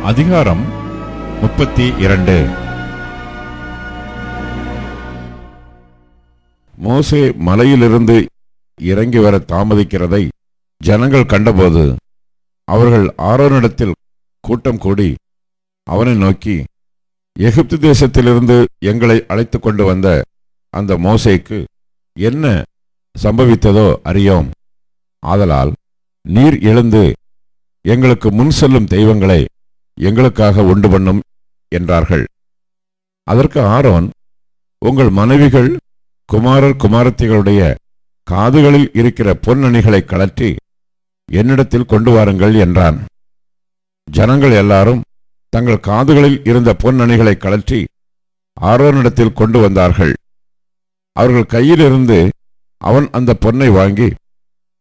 அதிகாரம் 32. மோசே மலையிலிருந்து இறங்கி வர தாமதிக்கிறதை ஜனங்கள் கண்டபோது அவர்கள் ஆரோனிடத்தில் கூட்டம் கூடி அவனை நோக்கி, எகிப்து தேசத்திலிருந்து எங்களை அழைத்து கொண்டு வந்த அந்த மோசேக்கு என்ன சம்பவித்ததோ அறியோம். ஆதலால் நீர் எழுந்து எங்களுக்கு முன் செல்லும் தெய்வங்களை எங்களுக்காக உண்டு பண்ணும் என்றார்கள். அதற்கு ஆரோன், உங்கள் மனைவிகள் குமாரர் குமாரத்திகளுடைய காதுகளில் இருக்கிற பொன்னணிகளை கழற்றி என்னிடத்தில் கொண்டு வாருங்கள் என்றான். ஜனங்கள் எல்லாரும் தங்கள் காதுகளில் இருந்த பொன்னணிகளை கழற்றி ஆரோனிடத்தில் கொண்டு வந்தார்கள். அவர்கள் கையிலிருந்து அவன் அந்த பொன்னை வாங்கி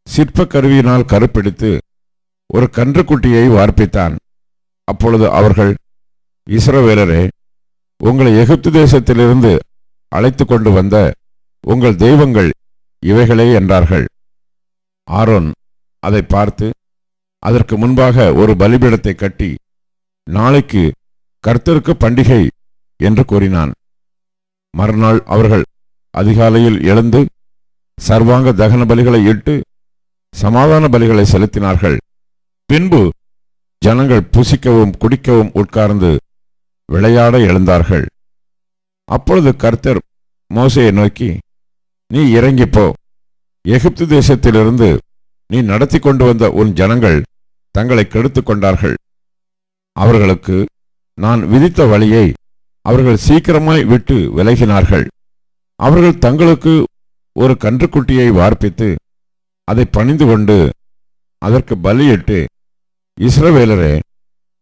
சிற்ப கருவியினால் கருப்பிடித்து ஒரு கன்றுக்குட்டியை வார்ப்பித்தான். அப்பொழுது அவர்கள், இஸ்ரவேலரே, உங்களை எகிப்து தேசத்திலிருந்து அழைத்து கொண்டு வந்த உங்கள் தெய்வங்கள் இவைகளே என்றார்கள். ஆரோன் அதை பார்த்து அதற்கு முன்பாக ஒரு பலிபீடத்தை கட்டி, நாளைக்கு கர்த்தருக்கு பண்டிகை என்று கூறினான். மறுநாள் அவர்கள் அதிகாலையில் எழுந்து சர்வாங்க தகன பலிகளை இட்டு சமாதான பலிகளை செலுத்தினார்கள். பின்பு ஜனங்கள் புசிக்கவும் குடிக்கவும் உட்கார்ந்து விளையாட எழுந்தார்கள். அப்பொழுது கர்த்தர் மோசேயை நோக்கி, நீ இறங்கிப்போ, எகிப்து தேசத்திலிருந்து நீ நடத்தி கொண்டு வந்த உன் ஜனங்கள் தங்களை கெடுத்து கொண்டார்கள். அவர்களுக்கு நான் விதித்த வழியை அவர்கள் சீக்கிரமாய் விட்டு விலகினார்கள். அவர்கள் தங்களுக்கு ஒரு கன்றுக்குட்டியை வார்ப்பித்து அதை பணிந்து கொண்டு அதற்கு பலியிட்டு, இஸ்ரவேலரே,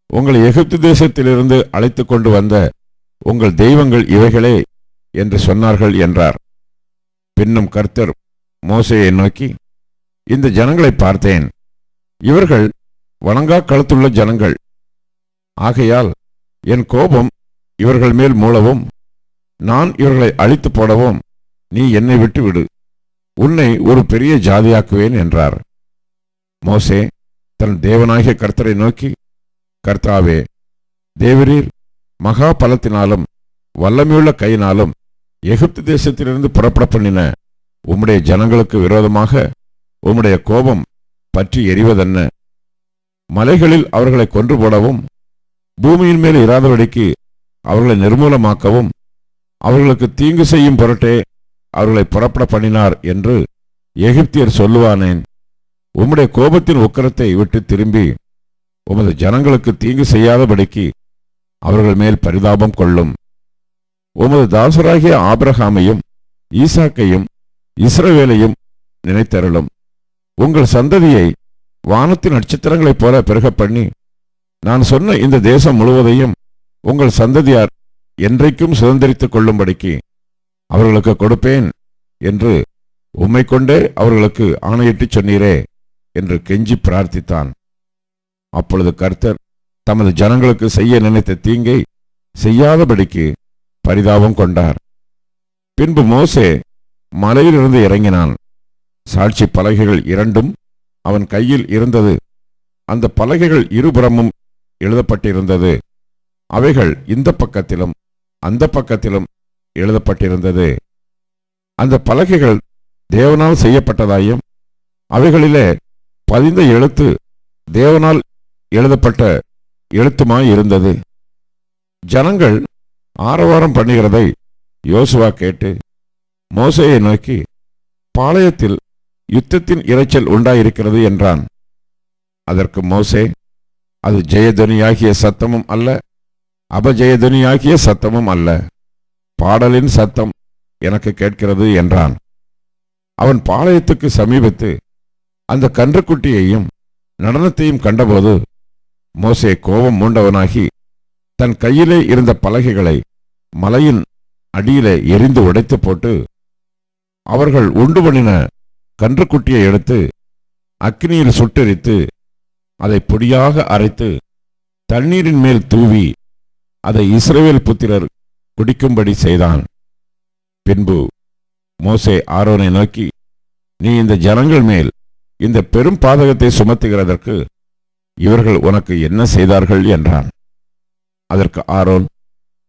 உங்களை எகிப்து தேசத்திலிருந்து அழைத்து கொண்டு வந்த உங்கள் தெய்வங்கள் இவைகளே என்று சொன்னார்கள் என்றார். பின்னும் கர்த்தர் மோசேயை நோக்கி, இந்த ஜனங்களை பார்த்தேன். இவர்கள் வணங்கா கழுத்துள்ள ஜனங்கள். ஆகையால் என் கோபம் இவர்கள் மேல் மூளவும் நான் இவர்களை அழித்து போடவும் நீ என்னை விட்டு விடு. உன்னை ஒரு பெரிய ஜாதியாக்குவேன் என்றார். மோசே தன் தேவனாகிய கர்த்தரை நோக்கி, கர்த்தாவே, தேவரீர் மகா பலத்தினாலும் வல்லமையுள்ள கையினாலும் எகிப்து தேசத்திலிருந்து புறப்பட பண்ணின உம்முடைய ஜனங்களுக்கு விரோதமாக உம்முடைய கோபம் பற்றி எரிவதென்ன? மலைகளில் அவர்களை கொன்று போடவும் பூமியின் மேல் இராதபடிக்கு அவர்களை நிர்மூலமாக்கவும் அவர்களுக்கு தீங்கு செய்யும் பொருட்டே அவர்களை புறப்பட பண்ணினார் என்று எகிப்தியர் சொல்லுவானேன்? உம்முடைய கோபத்தின் உக்கிரத்தை விட்டு திரும்பி உமது ஜனங்களுக்கு தீங்கு செய்யாதபடிக்கு அவர்கள் மேல் பரிதாபம் கொள்ளும். உமது தாசராகிய ஆபிரகாமையும் ஈசாக்கையும் இஸ்ரவேலையும் நினைத்தருளும். உங்கள் சந்ததியை வானத்தின் நட்சத்திரங்களைப் போல பெருக பண்ணி நான் சொன்ன இந்த தேசம் முழுவதையும் உங்கள் சந்ததியார் என்றைக்கும் சுதந்திரித்துக் கொள்ளும்படிக்கு அவர்களுக்கு கொடுப்பேன் என்று உம்மை கொண்டே அவர்களுக்கு ஆணையிட்டு சொன்னீரே என்று கெஞ்சி பிரார்த்தித்தான். அப்பொழுது கர்த்தர் தமது ஜனங்களுக்கு செய்ய நினைத்த தீங்கை செய்யாதபடிக்கு பரிதாபம் கொண்டார். பின்பு மோசே மலையிலிருந்து இறங்கினான். சாட்சி பலகைகள் இரண்டும் அவன் கையில் இருந்தது. அந்த பலகைகள் இருபுறமும் எழுதப்பட்டிருந்தது. அவைகள் இந்த பக்கத்திலும் அந்த பக்கத்திலும் எழுதப்பட்டிருந்தது. அந்த பலகைகள் தேவனால் செய்யப்பட்டதாயும் அவைகளிலே பதிந்த எழுத்து தேவனால் எழுதப்பட்ட எழுத்துமாய் இருந்தது. ஜனங்கள் ஆரவாரம் பண்ணுகிறதை யோசுவா கேட்டு மோசேயை நோக்கி, பாளையத்தில் யுத்தத்தின் இரைச்சல் உண்டாயிருக்கிறது என்றான். அதற்கு மோசே, அது ஜெயதனியாகிய சத்தமும் அல்ல, அபஜெயதனியாகிய சத்தமும் அல்ல, பாடலின் சத்தம் எனக்கு கேட்கிறது என்றான். அவன் பாளையத்துக்கு சமீபத்து அந்த கன்றுக்குட்டியையும் நடனத்தையும் கண்டபோது மோசே கோபம் மூண்டவனாகி தன் கையிலே இருந்த பலகைகளை மலையின் அடியிலே எரிந்து உடைத்து போட்டு அவர்கள் உண்டு பண்ணின கன்றுக்குட்டியை எடுத்து அக்கினியில் சுட்டெரித்து அதை பொடியாக அரைத்து தண்ணீரின் மேல் தூவி அதை இஸ்ரவேல் புத்திரர் குடிக்கும்படி செய்தான். பின்பு மோசே ஆரோனை நோக்கி, நீ இந்த ஜனங்கள் மேல் இந்த பெரும் பாதகத்தை சுமத்துகிறதற்கு இவர்கள் உனக்கு என்ன செய்தார்கள் என்றான். அதற்கு ஆரோன்,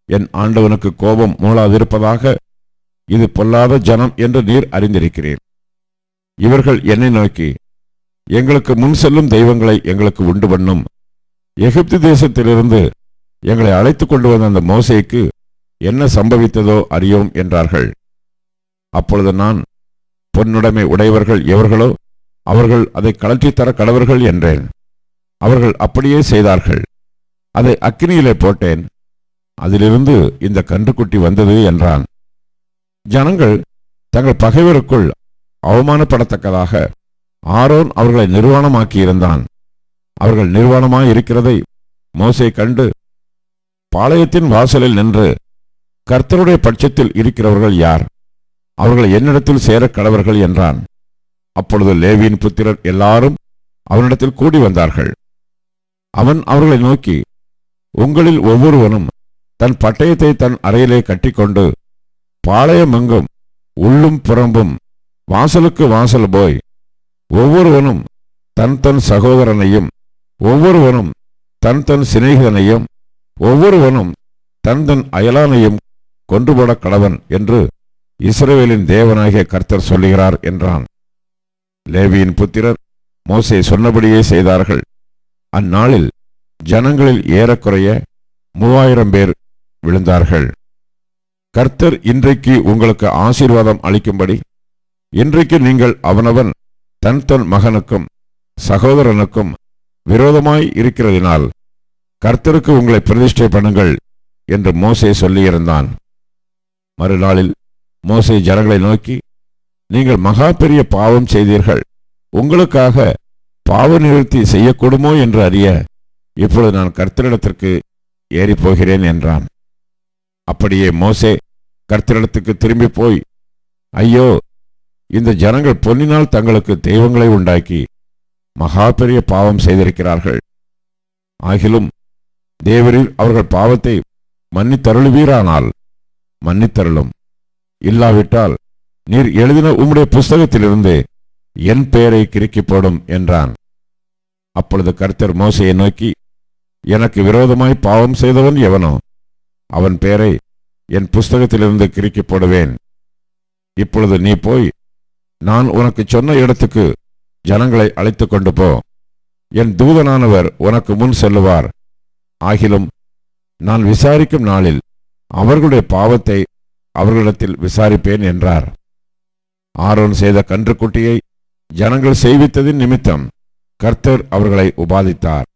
என் ஆண்டவனுக்கு கோபம் மூளாதிருப்பதாக, இது பொல்லாத ஜனம் என்று நீர் அறிந்திருக்கிறீர். இவர்கள் என்னை நோக்கி, எங்களுக்கு முன் செல்லும் தெய்வங்களை எங்களுக்கு உண்டு பண்ணும், எகிப்து தேசத்திலிருந்து எங்களை அழைத்து கொண்டு வந்த அந்த மோசேக்கு என்ன சம்பவித்ததோ அறியோம் என்றார்கள். அப்பொழுது நான், பொன்னுடைமை உடையவர்கள் எவர்களோ அவர்கள் அதை கழற்றித்தர கடவர்கள் என்றேன். அவர்கள் அப்படியே செய்தார்கள். அதை அக்கினியிலே போட்டேன், அதிலிருந்து இந்த கன்றுக்குட்டி வந்தது என்றான். ஜனங்கள் தங்கள் பகைவருக்குள் அவமானப்படத்தக்கதாக ஆரோன் அவர்களை நிர்வாணமாக்கியிருந்தான். அவர்கள் நிர்வாணமாய் இருக்கிறதை மோசே கண்டு, பாளையத்தின் வாசலில் நின்று, கர்த்தருடைய பட்சத்தில் இருக்கிறவர்கள் யார்? அவர்கள் என்னிடத்தில் சேர கடவர்கள் என்றான். அப்பொழுது லேவியின் புத்திரர் எல்லாரும் அவனிடத்தில் கூடி வந்தார்கள். அவன் அவர்களை நோக்கி, உங்களில் ஒவ்வொருவனும் தன் பட்டயத்தை தன் அறையிலே கட்டிக்கொண்டு பாளையமெங்கும் உள்ளும் புறம்பும் வாசலுக்கு வாசல் போய், ஒவ்வொருவனும் தன் தன் சகோதரனையும், ஒவ்வொருவனும் தன் தன் சிநேகிதனையும், ஒவ்வொருவனும் தன் தன் அயலானையும் கொன்றுபோட கடவன் என்று இஸ்ரவேலின் தேவனாகிய கர்த்தர் சொல்லுகிறார் என்றான். லேவியின் புத்திரர் மோசே சொன்னபடியே செய்தார்கள். அந்நாளில் ஜனங்களில் ஏறக்குறைய 3000 பேர் விழுந்தார்கள். கர்த்தர் இன்றைக்கு உங்களுக்கு ஆசீர்வாதம் அளிக்கும்படி, இன்றைக்கு நீங்கள் அவனவன் தன் தன் மகனுக்கும் சகோதரனுக்கும் விரோதமாய் இருக்கிறதினால் கர்த்தருக்கு உங்களை பிரதிஷ்டை பண்ணுங்கள் என்று மோசே சொல்லியிருந்தான். மறுநாளில் மோசே ஜனங்களை நோக்கி, நீங்கள் மகா பெரிய பாவம் செய்தீர்கள். உங்களுக்காக பாவ நிவர்த்தி செய்யக்கூடுமோ என்று அறிய இப்பொழுது நான் கர்த்தரிடத்திற்கு ஏறி போகிறேன் என்றான். அப்படியே மோசே கர்த்தரிடத்துக்கு திரும்பி போய், ஐயோ, இந்த ஜனங்கள் பொன்னினால் தங்களுக்கு தெய்வங்களை உண்டாக்கி மகா பெரிய பாவம் செய்திருக்கிறார்கள். ஆகிலும் தேவரீர் அவர்கள் பாவத்தை மன்னித்தருளுவீரானால் மன்னித்தருளும், இல்லாவிட்டால் நீர் எழுதின உம்முடைய புஸ்தகத்திலிருந்து என் பெயரை கிறுக்கி போடும் என்றான். அப்பொழுது கர்த்தர் மோசேயை நோக்கி, எனக்கு விரோதமாய் பாவம் செய்தவன் எவனோ அவன் பெயரை என் புஸ்தகத்திலிருந்து கிறுக்கி போடுவேன். இப்பொழுது நீ போய் நான் உனக்கு சொன்ன இடத்துக்கு ஜனங்களை அழைத்து கொண்டு போ. என் தூதனானவர் உனக்கு முன் செல்லுவார். ஆகிலும் நான் விசாரிக்கும் நாளில் அவர்களுடைய பாவத்தை அவர்களிடத்தில் விசாரிப்பேன் என்றார். ஆரோன் செய்த கன்றுக்குட்டியை ஜனங்கள் செய்வித்ததின் நிமித்தம் கர்த்தர் அவர்களை உபாதித்தார்.